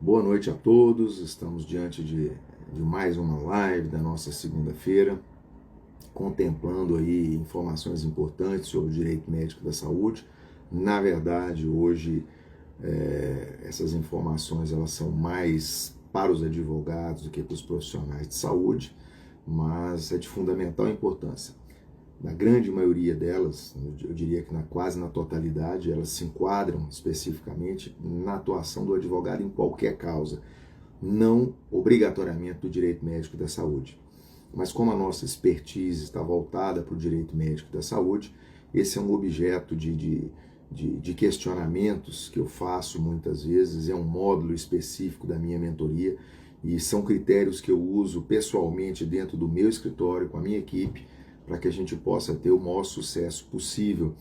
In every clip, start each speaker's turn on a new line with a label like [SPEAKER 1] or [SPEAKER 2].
[SPEAKER 1] Boa noite a todos, estamos diante de mais uma live da nossa segunda-feira, contemplando aí informações importantes sobre o direito médico da saúde. Na verdade, hoje essas informações elas são mais para os advogados do que para os profissionais de saúde, mas é de fundamental importância. Na grande maioria delas, eu diria que quase na totalidade, elas se enquadram especificamente na atuação do advogado em qualquer causa, não obrigatoriamente do direito médico da saúde. Mas como a nossa expertise está voltada para o direito médico da saúde, esse é um objeto de questionamentos que eu faço muitas vezes, é um módulo específico da minha mentoria e são critérios que eu uso pessoalmente dentro do meu escritório com a minha equipe para que a gente possa ter o maior sucesso possível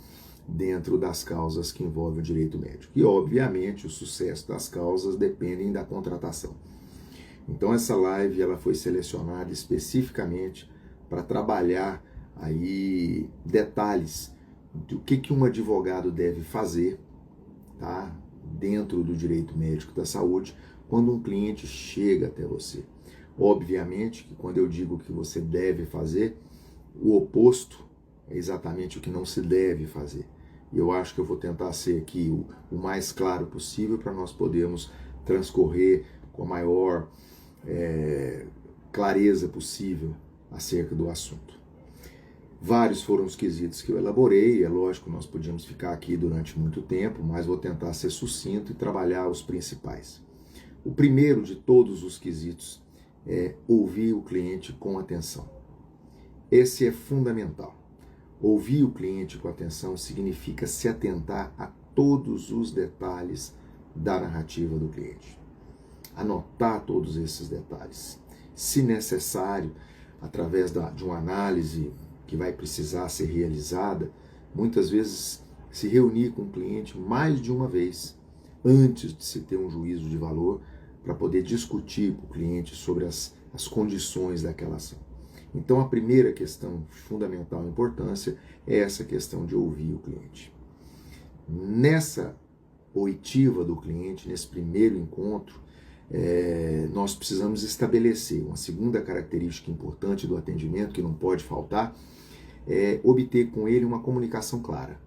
[SPEAKER 1] dentro das causas que envolvem o direito médico. E, obviamente, o sucesso das causas dependem da contratação. Então, essa live ela foi selecionada especificamente para trabalhar aí detalhes do que um advogado deve fazer, tá? Dentro do direito médico da saúde, quando um cliente chega até você. Obviamente que quando eu digo que você deve fazer, o oposto é exatamente o que não se deve fazer. E eu acho que eu vou tentar ser aqui o mais claro possível para nós podermos transcorrer com a maior clareza possível acerca do assunto. Vários foram os quesitos que eu elaborei, é lógico, nós podíamos ficar aqui durante muito tempo, mas vou tentar ser sucinto e trabalhar os principais. O primeiro de todos os quesitos é ouvir o cliente com atenção. Esse é fundamental. Ouvir o cliente com atenção significa se atentar a todos os detalhes da narrativa do cliente. Anotar todos esses detalhes. Se necessário, através de uma análise que vai precisar ser realizada, muitas vezes se reunir com o cliente mais de uma vez, antes de se ter um juízo de valor, para poder discutir com o cliente sobre as condições daquela ação. Então, a primeira questão fundamental e importância é essa questão de ouvir o cliente. Nessa oitiva do cliente, nesse primeiro encontro, nós precisamos estabelecer uma segunda característica importante do atendimento, que não pode faltar, é obter com ele uma comunicação clara.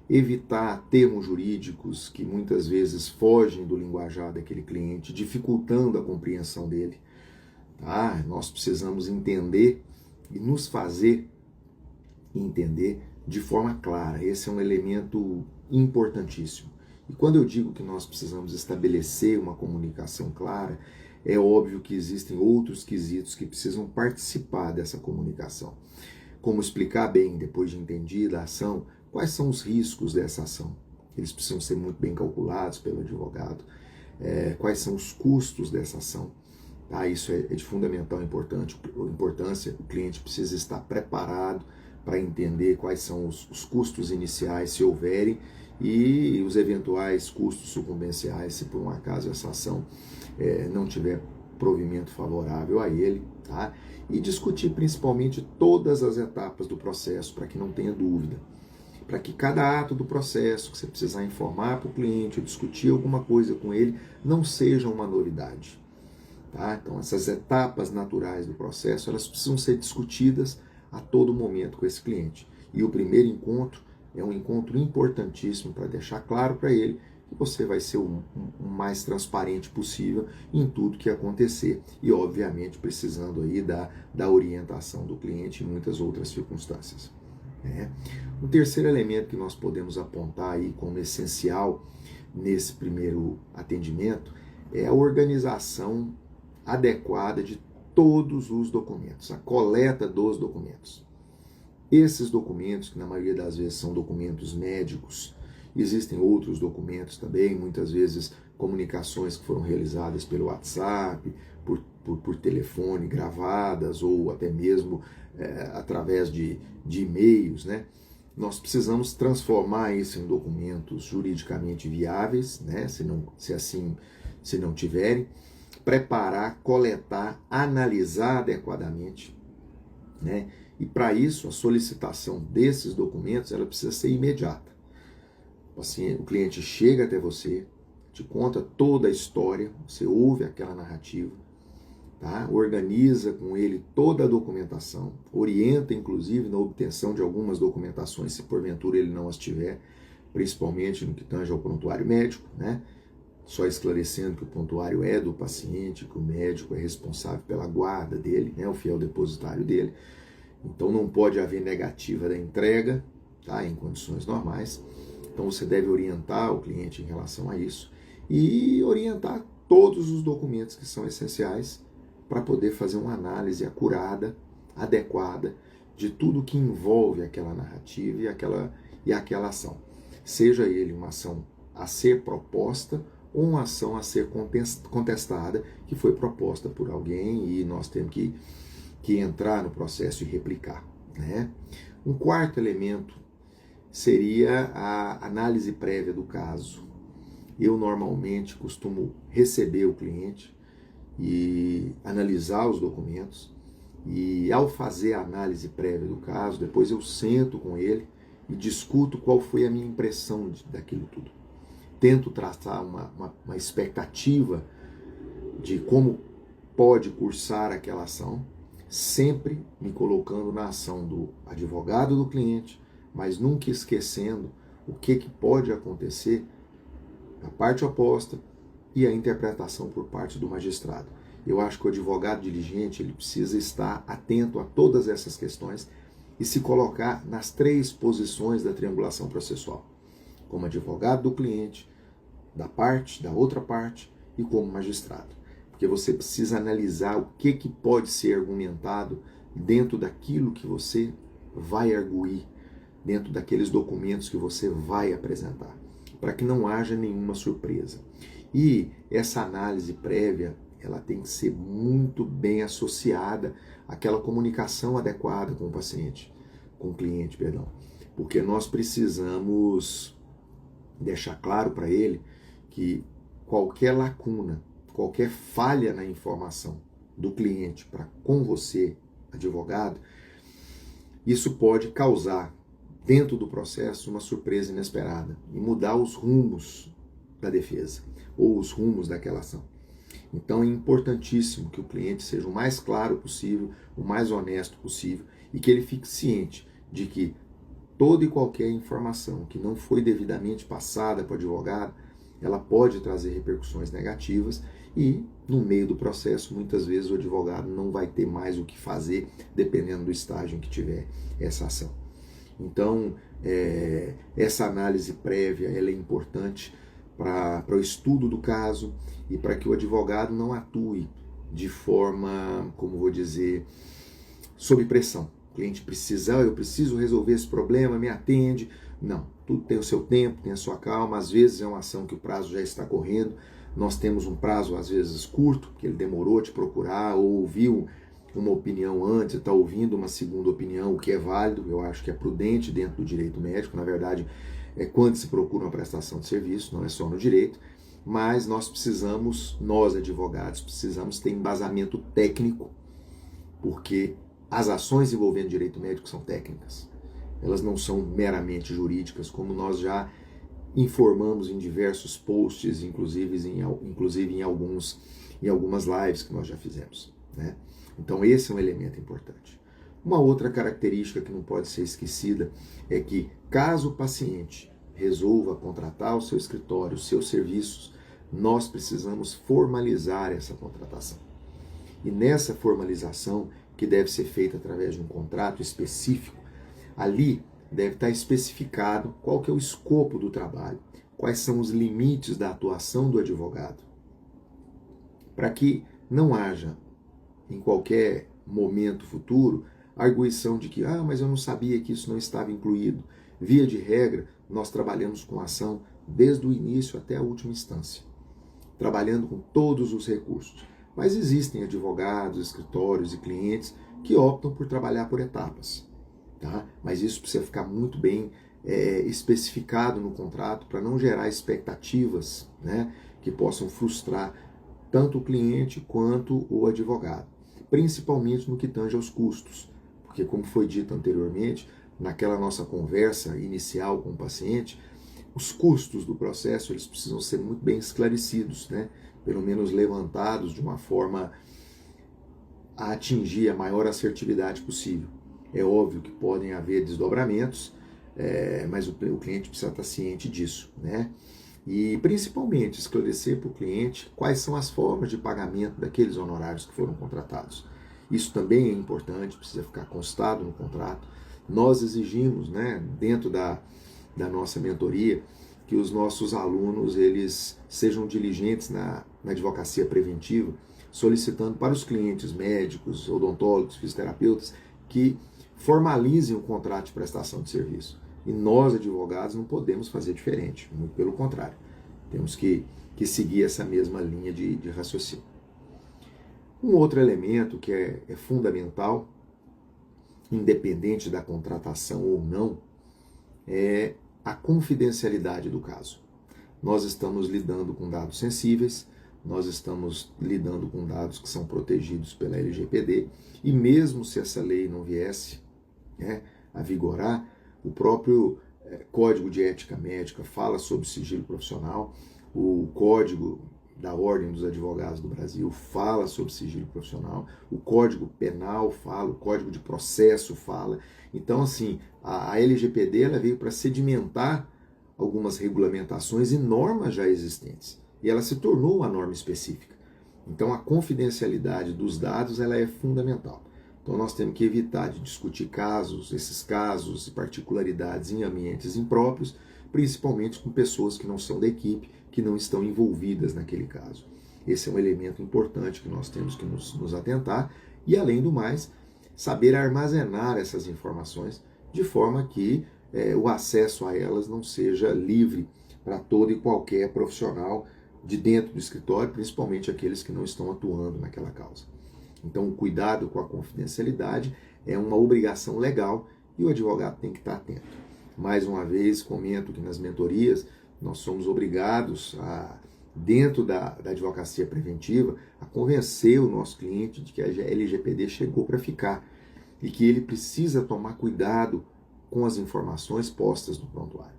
[SPEAKER 1] Evitar termos jurídicos que muitas vezes fogem do linguajar daquele cliente, dificultando a compreensão dele. Tá? Nós precisamos entender e nos fazer entender de forma clara. Esse é um elemento importantíssimo. E quando eu digo que nós precisamos estabelecer uma comunicação clara, é óbvio que existem outros quesitos que precisam participar dessa comunicação. Como explicar bem, depois de entendida a ação, quais são os riscos dessa ação. Eles precisam ser muito bem calculados pelo advogado. Quais são os custos dessa ação. Tá, isso é de fundamental importância. O cliente precisa estar preparado para entender quais são os custos iniciais, se houverem, e os eventuais custos sucumbenciais, se por um acaso essa ação não tiver provimento favorável a ele. Tá? E discutir principalmente todas as etapas do processo, para que não tenha dúvida. Para que cada ato do processo que você precisar informar para o cliente ou discutir alguma coisa com ele não seja uma novidade. Tá? Então, essas etapas naturais do processo, elas precisam ser discutidas a todo momento com esse cliente. E o primeiro encontro é um encontro importantíssimo para deixar claro para ele que você vai ser o mais transparente possível em tudo que acontecer e, obviamente, precisando aí da orientação do cliente em muitas outras circunstâncias. O terceiro elemento que nós podemos apontar aí como essencial nesse primeiro atendimento é a organização adequada de todos os documentos, a coleta dos documentos. Esses documentos, que na maioria das vezes são documentos médicos, existem outros documentos também, muitas vezes comunicações que foram realizadas pelo WhatsApp, por telefone, gravadas, ou até mesmo através de e-mails, né? Nós precisamos transformar isso em documentos juridicamente viáveis, né? Se não tiverem, preparar, coletar, analisar adequadamente, né? E para isso, a solicitação desses documentos ela precisa ser imediata. Assim, o cliente chega até você, te conta toda a história, você ouve aquela narrativa, tá? Organiza com ele toda a documentação, orienta inclusive na obtenção de algumas documentações, se porventura ele não as tiver, principalmente no que tange ao prontuário médico, né? Só esclarecendo que o prontuário é do paciente, que o médico é responsável pela guarda dele, né? O fiel depositário dele. Então não pode haver negativa da entrega, tá? Em condições normais. Então você deve orientar o cliente em relação a isso e orientar todos os documentos que são essenciais para poder fazer uma análise acurada, adequada de tudo que envolve aquela narrativa e aquela ação. Seja ele uma ação a ser proposta ou uma ação a ser contestada que foi proposta por alguém e nós temos que entrar no processo e replicar, né? Um quarto elemento seria a análise prévia do caso. Eu normalmente costumo receber o cliente e analisar os documentos e ao fazer a análise prévia do caso, depois eu sento com ele e discuto qual foi a minha impressão daquilo tudo. Tento traçar uma expectativa de como pode cursar aquela ação, sempre me colocando na ação do advogado do cliente, mas nunca esquecendo o que pode acontecer na parte oposta e a interpretação por parte do magistrado. Eu acho que o advogado diligente ele precisa estar atento a todas essas questões e se colocar nas três posições da triangulação processual, como advogado do cliente, da outra parte e como magistrado. Porque você precisa analisar o que pode ser argumentado dentro daquilo que você vai arguir, dentro daqueles documentos que você vai apresentar, para que não haja nenhuma surpresa. E essa análise prévia, ela tem que ser muito bem associada àquela comunicação adequada com o paciente, com o cliente, perdão. Porque nós precisamos deixar claro para ele que qualquer lacuna, qualquer falha na informação do cliente para com você, advogado, isso pode causar dentro do processo uma surpresa inesperada e mudar os rumos da defesa ou os rumos daquela ação. Então é importantíssimo que o cliente seja o mais claro possível, o mais honesto possível e que ele fique ciente de que toda e qualquer informação que não foi devidamente passada para o advogado, ela pode trazer repercussões negativas e, no meio do processo, muitas vezes o advogado não vai ter mais o que fazer, dependendo do estágio em que tiver essa ação. Então, essa análise prévia ela é importante para o estudo do caso e para que o advogado não atue de forma, como vou dizer, sob pressão. O cliente precisa, eu preciso resolver esse problema, me atende. Não, tudo tem o seu tempo, tem a sua calma. Às vezes é uma ação que o prazo já está correndo. Nós temos um prazo, às vezes, curto, que ele demorou a te procurar ou ouviu uma opinião antes, está ouvindo uma segunda opinião, o que é válido, eu acho que é prudente dentro do direito médico. Na verdade, é quando se procura uma prestação de serviço, não é só no direito, mas nós advogados, precisamos ter embasamento técnico, porque as ações envolvendo direito médico são técnicas. Elas não são meramente jurídicas, como nós já informamos em diversos posts, inclusive em algumas lives que nós já fizemos, né? Então esse é um elemento importante. Uma outra característica que não pode ser esquecida é que, caso o paciente resolva contratar o seu escritório, os seus serviços, nós precisamos formalizar essa contratação. E nessa formalização, que deve ser feita através de um contrato específico, ali deve estar especificado qual que é o escopo do trabalho, quais são os limites da atuação do advogado, para que não haja, em qualquer momento futuro, a arguição de que, mas eu não sabia que isso não estava incluído. Via de regra, nós trabalhamos com ação desde o início até a última instância, trabalhando com todos os recursos. Mas existem advogados, escritórios e clientes que optam por trabalhar por etapas, tá? Mas isso precisa ficar muito bem especificado no contrato para não gerar expectativas, né, que possam frustrar tanto o cliente quanto o advogado, principalmente no que tange aos custos, porque, como foi dito anteriormente, naquela nossa conversa inicial com o paciente, Os custos do processo eles precisam ser muito bem esclarecidos, né? Pelo menos levantados de uma forma a atingir a maior assertividade possível. É óbvio que podem haver desdobramentos, mas o cliente precisa estar ciente disso, né? E principalmente esclarecer para o cliente quais são as formas de pagamento daqueles honorários que foram contratados. Isso também é importante, precisa ficar constado no contrato. Nós exigimos, né, dentro da nossa mentoria, que os nossos alunos eles sejam diligentes na advocacia preventiva, solicitando para os clientes médicos, odontólogos, fisioterapeutas, que formalizem o contrato de prestação de serviço. E nós, advogados, não podemos fazer diferente, muito pelo contrário. Temos que seguir essa mesma linha de raciocínio. Um outro elemento que é fundamental, independente da contratação ou não, é a confidencialidade do caso. Nós estamos lidando com dados sensíveis, nós estamos lidando com dados que são protegidos pela LGPD, e mesmo se essa lei não viesse, né, a vigorar, o próprio Código de Ética Médica fala sobre sigilo profissional, o Código da Ordem dos Advogados do Brasil fala sobre sigilo profissional, o Código Penal fala, o Código de Processo fala. Então, assim, a LGPD ela veio para sedimentar algumas regulamentações e normas já existentes, e ela se tornou uma norma específica. Então, a confidencialidade dos dados ela é fundamental. Então, nós temos que evitar de discutir esses casos e particularidades em ambientes impróprios, principalmente com pessoas que não são da equipe, que não estão envolvidas naquele caso. Esse é um elemento importante que nós temos que nos atentar e, além do mais, saber armazenar essas informações de forma que o acesso a elas não seja livre para todo e qualquer profissional de dentro do escritório, principalmente aqueles que não estão atuando naquela causa. Então, o cuidado com a confidencialidade é uma obrigação legal e o advogado tem que estar atento. Mais uma vez, comento que nas mentorias nós somos obrigados, dentro da advocacia preventiva, a convencer o nosso cliente de que a LGPD chegou para ficar e que ele precisa tomar cuidado com as informações postas no prontuário,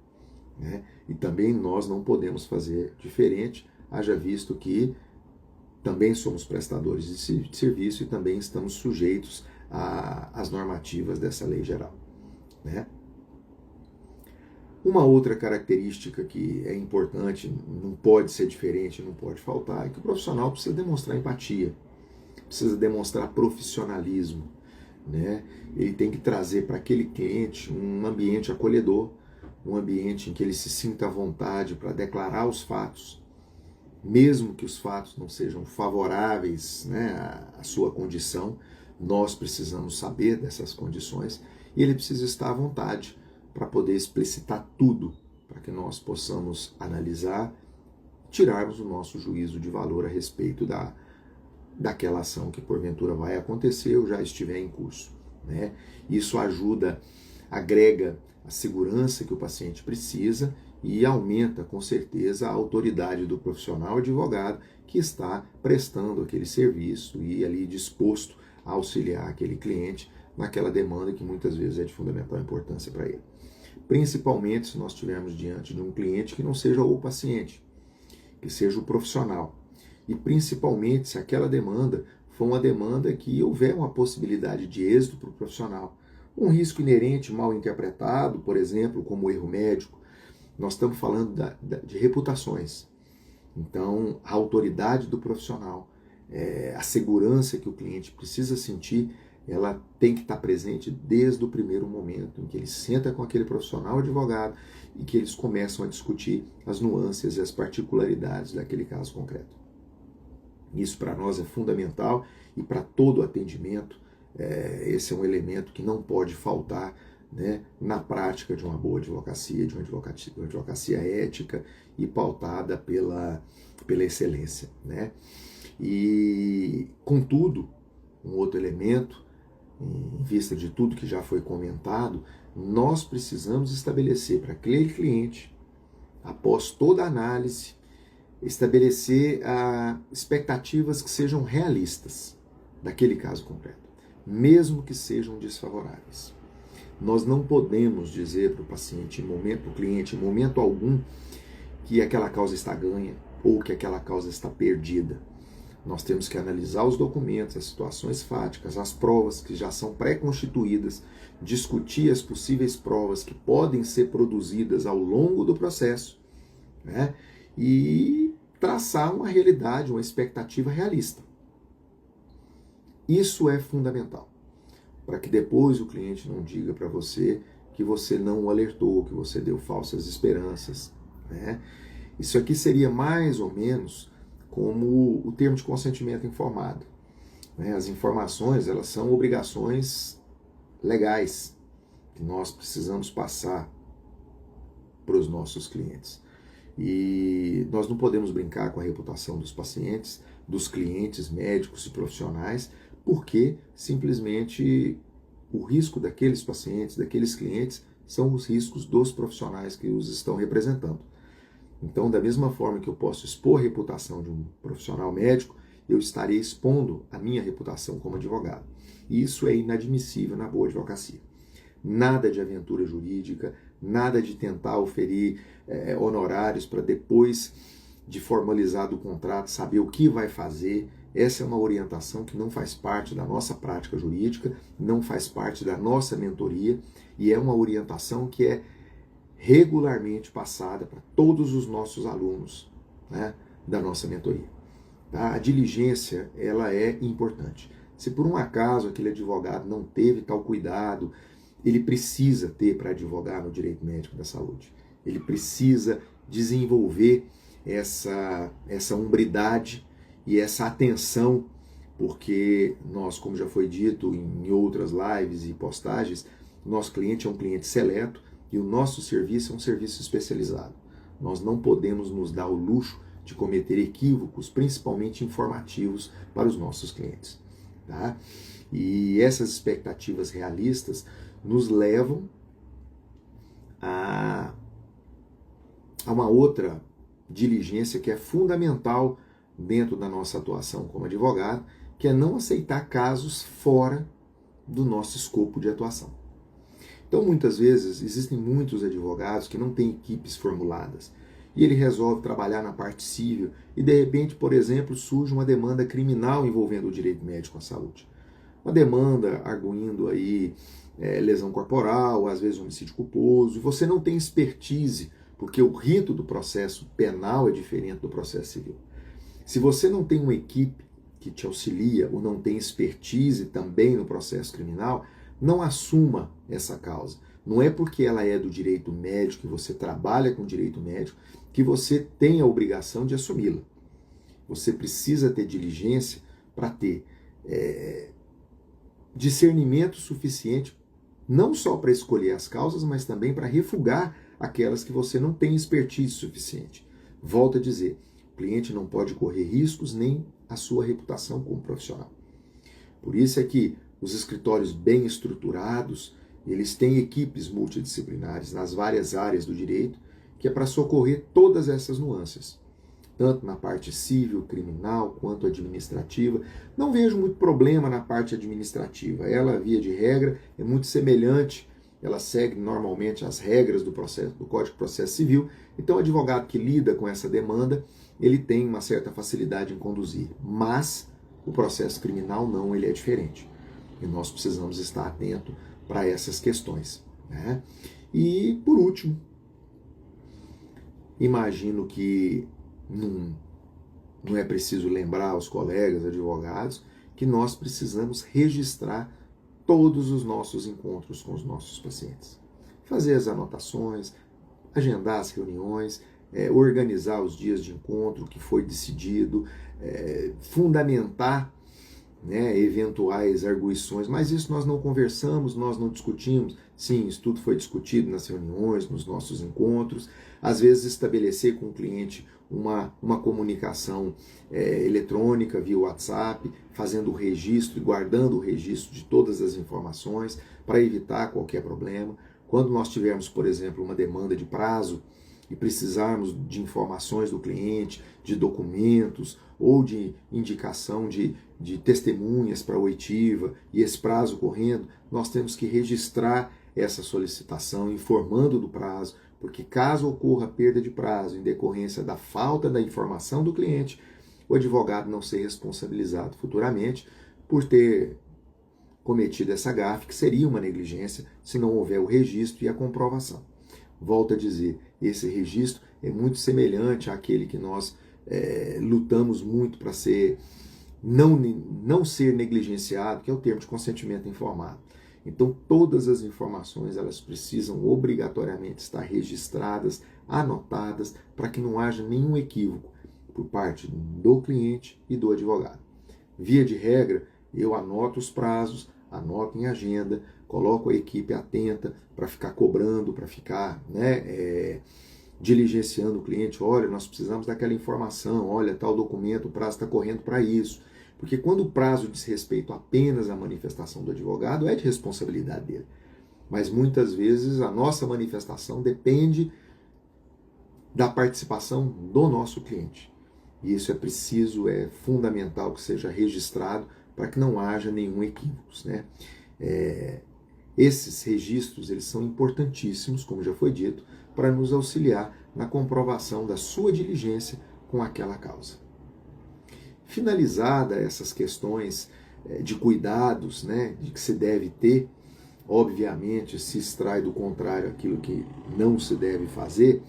[SPEAKER 1] né? E também nós não podemos fazer diferente, haja visto que também somos prestadores de serviço e também estamos sujeitos às normativas dessa lei geral, né? Uma outra característica que é importante, não pode ser diferente, não pode faltar, é que o profissional precisa demonstrar empatia, precisa demonstrar profissionalismo, né? Ele tem que trazer para aquele cliente um ambiente acolhedor, um ambiente em que ele se sinta à vontade para declarar os fatos, mesmo que os fatos não sejam favoráveis, né, à sua condição, nós precisamos saber dessas condições e ele precisa estar à vontade para poder explicitar tudo, para que nós possamos analisar, tirarmos o nosso juízo de valor a respeito daquela ação que porventura vai acontecer ou já estiver em curso, né? Isso ajuda, agrega a segurança que o paciente precisa e aumenta com certeza a autoridade do profissional advogado que está prestando aquele serviço e ali disposto a auxiliar aquele cliente naquela demanda que muitas vezes é de fundamental importância para ele. Principalmente se nós estivermos diante de um cliente que não seja o paciente, que seja o profissional. E principalmente se aquela demanda for uma demanda que houver uma possibilidade de êxito para o profissional. Um risco inerente mal interpretado, por exemplo, como o erro médico. Nós estamos falando de reputações. Então, a autoridade do profissional, a segurança que o cliente precisa sentir, ela tem que estar presente desde o primeiro momento em que ele senta com aquele profissional advogado e que eles começam a discutir as nuances e as particularidades daquele caso concreto. Isso para nós é fundamental e para todo atendimento, esse é um elemento que não pode faltar, né, na prática de uma boa advocacia, de uma advocacia ética e pautada pela excelência, né? E, contudo, um outro elemento, em vista de tudo que já foi comentado, nós precisamos estabelecer para aquele cliente, após toda a análise, estabelecer expectativas que sejam realistas daquele caso concreto, mesmo que sejam desfavoráveis. Nós não podemos dizer para o paciente, para o cliente, em momento algum, que aquela causa está ganha ou que aquela causa está perdida. Nós temos que analisar os documentos, as situações fáticas, as provas que já são pré-constituídas, discutir as possíveis provas que podem ser produzidas ao longo do processo, né? E traçar uma realidade, uma expectativa realista. Isso é fundamental, para que depois o cliente não diga para você que você não o alertou, que você deu falsas esperanças, né? Isso aqui seria mais ou menos como o termo de consentimento informado, né? As informações, elas são obrigações legais que nós precisamos passar para os nossos clientes. E nós não podemos brincar com a reputação dos pacientes, dos clientes, médicos e profissionais, porque simplesmente o risco daqueles pacientes, daqueles clientes, são os riscos dos profissionais que os estão representando. Então, da mesma forma que eu posso expor a reputação de um profissional médico, eu estarei expondo a minha reputação como advogado. E isso é inadmissível na boa advocacia. Nada de aventura jurídica, nada de tentar oferir honorários para depois de formalizado o contrato saber o que vai fazer. Essa é uma orientação que não faz parte da nossa prática jurídica, não faz parte da nossa mentoria e é uma orientação que é regularmente passada para todos os nossos alunos, né, da nossa mentoria. Tá? A diligência, ela é importante. Se por um acaso aquele advogado não teve tal cuidado, ele precisa ter para advogar no direito médico da saúde. Ele precisa desenvolver essa hombridade e essa atenção, porque nós, como já foi dito em outras lives e postagens, nosso cliente é um cliente seleto e o nosso serviço é um serviço especializado. Nós não podemos nos dar o luxo de cometer equívocos, principalmente informativos, para os nossos clientes. Tá? E essas expectativas realistas nos levam a uma outra diligência que é fundamental dentro da nossa atuação como advogado, que é não aceitar casos fora do nosso escopo de atuação. Então, muitas vezes, existem muitos advogados que não têm equipes formuladas e ele resolve trabalhar na parte civil e, de repente, por exemplo, surge uma demanda criminal envolvendo o direito médico à saúde. Uma demanda arguindo aí lesão corporal, às vezes homicídio culposo, e você não tem expertise, porque o rito do processo penal é diferente do processo civil. Se você não tem uma equipe que te auxilia ou não tem expertise também no processo criminal, não assuma essa causa. Não é porque ela é do direito médico, que você trabalha com direito médico, que você tem a obrigação de assumi-la. Você precisa ter diligência para ter discernimento suficiente, não só para escolher as causas, mas também para refugar aquelas que você não tem expertise suficiente. Volto a dizer, o cliente não pode correr riscos nem a sua reputação como profissional. Por isso é que os escritórios bem estruturados, eles têm equipes multidisciplinares nas várias áreas do direito, que é para socorrer todas essas nuances, tanto na parte civil, criminal, quanto administrativa. Não vejo muito problema na parte administrativa. Ela, via de regra, é muito semelhante, ela segue normalmente as regras do Código de Processo Civil. Então, o advogado que lida com essa demanda, ele tem uma certa facilidade em conduzir. Mas o processo criminal não, ele é diferente. E nós precisamos estar atentos para essas questões, né? E, por último, imagino que não é preciso lembrar aos colegas advogados que nós precisamos registrar todos os nossos encontros com os nossos pacientes. Fazer as anotações, agendar as reuniões, organizar os dias de encontro, o que foi decidido, fundamentar, né, eventuais arguições, mas isso nós não conversamos, nós não discutimos. Sim, isso tudo foi discutido nas reuniões, nos nossos encontros. Às vezes estabelecer com o cliente uma comunicação eletrônica via WhatsApp, fazendo o registro e guardando o registro de todas as informações para evitar qualquer problema. Quando nós tivermos, por exemplo, uma demanda de prazo e precisarmos de informações do cliente, de documentos ou de indicação de testemunhas para a oitiva e esse prazo correndo, nós temos que registrar essa solicitação, informando do prazo, porque caso ocorra perda de prazo em decorrência da falta da informação do cliente, o advogado não ser responsabilizado futuramente por ter cometido essa gafe, que seria uma negligência se não houver o registro e a comprovação. Volto a dizer, esse registro é muito semelhante àquele que nós lutamos muito para não ser negligenciado, que é o termo de consentimento informado. Então, todas as informações elas precisam obrigatoriamente estar registradas, anotadas, para que não haja nenhum equívoco por parte do cliente e do advogado. Via de regra, eu anoto os prazos, anoto em agenda, coloco a equipe atenta para ficar cobrando, para ficar diligenciando o cliente. Olha, nós precisamos daquela informação, olha, tal documento, o prazo está correndo para isso. Porque quando o prazo diz respeito apenas à manifestação do advogado, é de responsabilidade dele. Mas muitas vezes a nossa manifestação depende da participação do nosso cliente. E isso é preciso, é fundamental que seja registrado para que não haja nenhum equívoco, né? Esses registros eles são importantíssimos, como já foi dito, para nos auxiliar na comprovação da sua diligência com aquela causa. Finalizada essas questões de cuidados, né, de que se deve ter, obviamente se extrai do contrário aquilo que não se deve fazer,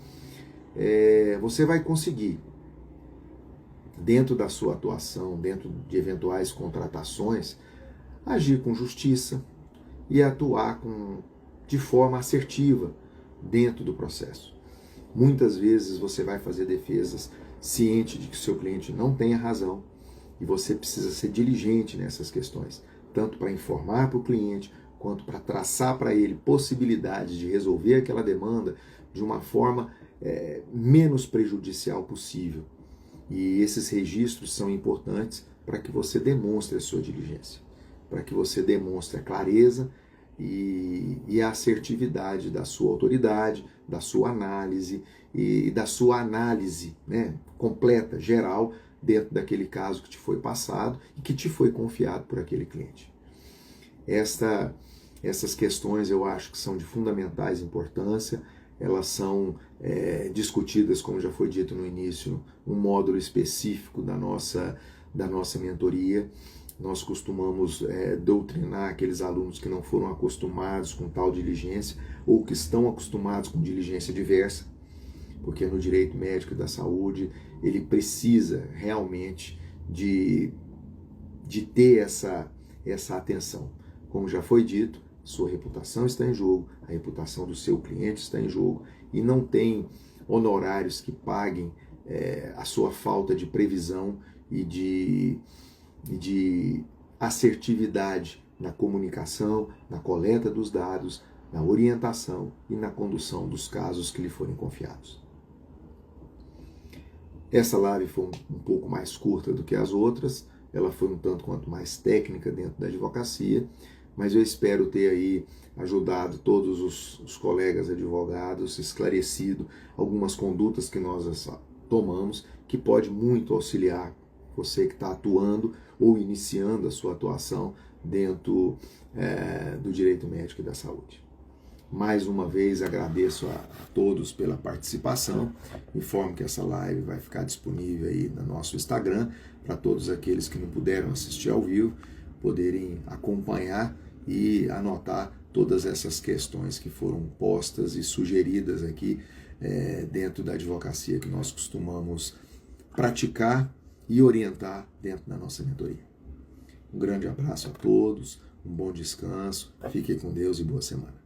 [SPEAKER 1] você vai conseguir, dentro da sua atuação, dentro de eventuais contratações, agir com justiça e atuar de forma assertiva dentro do processo. Muitas vezes você vai fazer defesas ciente de que o seu cliente não tem a razão e você precisa ser diligente nessas questões, tanto para informar para o cliente, quanto para traçar para ele possibilidades de resolver aquela demanda de uma forma menos prejudicial possível. E esses registros são importantes para que você demonstre a sua diligência, para que você demonstre a clareza e a assertividade da sua autoridade, da sua análise e da sua análise, né, completa, geral, dentro daquele caso que te foi passado e que te foi confiado por aquele cliente. Essas questões eu acho que são de fundamentais importância, elas são discutidas, como já foi dito no início, um módulo específico da nossa mentoria. Nós costumamos doutrinar aqueles alunos que não foram acostumados com tal diligência ou que estão acostumados com diligência diversa, porque no direito médico e da saúde ele precisa realmente de ter essa atenção. Como já foi dito, sua reputação está em jogo, a reputação do seu cliente está em jogo e não tem honorários que paguem a sua falta de previsão e de assertividade na comunicação, na coleta dos dados, na orientação e na condução dos casos que lhe forem confiados. Essa live foi um pouco mais curta do que as outras, ela foi um tanto quanto mais técnica dentro da advocacia, mas eu espero ter aí ajudado todos os colegas advogados, esclarecido algumas condutas que nós tomamos, que pode muito auxiliar você que está atuando ou iniciando a sua atuação dentro do direito médico e da saúde. Mais uma vez agradeço a todos pela participação. Informo que essa live vai ficar disponível aí no nosso Instagram para todos aqueles que não puderam assistir ao vivo poderem acompanhar e anotar todas essas questões que foram postas e sugeridas aqui dentro da advocacia que nós costumamos praticar e orientar dentro da nossa mentoria. Um grande abraço a todos, um bom descanso, fiquem com Deus e boa semana.